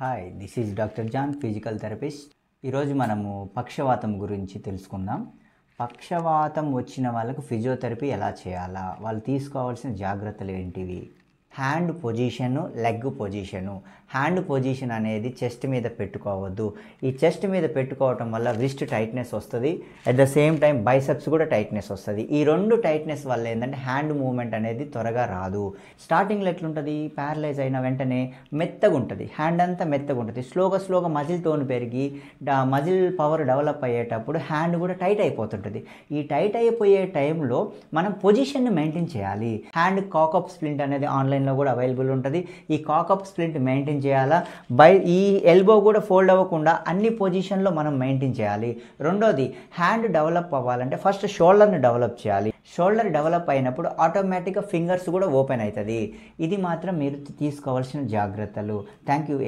Hi this is doctor John physical therapist. ఈరోజు మనము పక్షవాతం గురించి తెలుసుకుందాం. పక్షవాతం వచ్చిన వాళ్ళకు ఫిజియోథెరపీ ఎలా చేయాలా, వాళ్ళు తీసుకోవాల్సిన జాగ్రత్తలు ఏంటివి? Hand position, leg position. Hand position అనేది చెస్ట్ మీద పెట్టుకోవద్దు. ఈ చెస్ట్ మీద పెట్టుకోవటం వల్ల రిస్ట్ టైట్నెస్ వస్తుంది, at the same time biceps కూడా టైట్నెస్ వస్తుంది. ఈ రెండు టైట్నెస్ వల్ల ఏంటంటే హ్యాండ్ మూవ్మెంట్ అనేది త్వరగా రాదు. స్టార్టింగ్లో ఎట్లుంటుంది, ప్యారలైజ్ అయిన వెంటనే మెత్తగా ఉంటుంది, హ్యాండ్ అంతా మెత్తగా ఉంటుంది. స్లోగా మజిల్ టోన్ పెరిగి మజిల్ పవర్ డెవలప్ అయ్యేటప్పుడు హ్యాండ్ కూడా టైట్ అయిపోతుంటుంది. ఈ టైట్ అయిపోయే టైంలో మనం పొజిషన్ని మెయింటైన్ చేయాలి. హ్యాండ్ కాకప్ స్ప్లింట్ అనేది ఆన్లైన్లో కూడా అవైలబుల్ ఉంటుంది. ఈ కాకప్ స్ప్లింట్ మెయింటైన్ చేయాలా, ఈ ఎల్బో కూడా ఫోల్డ్ అవ్వకుండా అన్ని పొజిషన్లో మనం మెయింటైన్ చేయాలి. రెండోది, హ్యాండ్ డెవలప్ అవ్వాలంటే ఫస్ట్ షోల్డర్ని డెవలప్ చేయాలి. షోల్డర్ డెవలప్ అయినప్పుడు ఆటోమేటిక్గా ఫింగర్స్ కూడా ఓపెన్ అవుతుంది. ఇది మాత్రం మీరు తీసుకోవాల్సిన జాగ్రత్తలు. Thank you.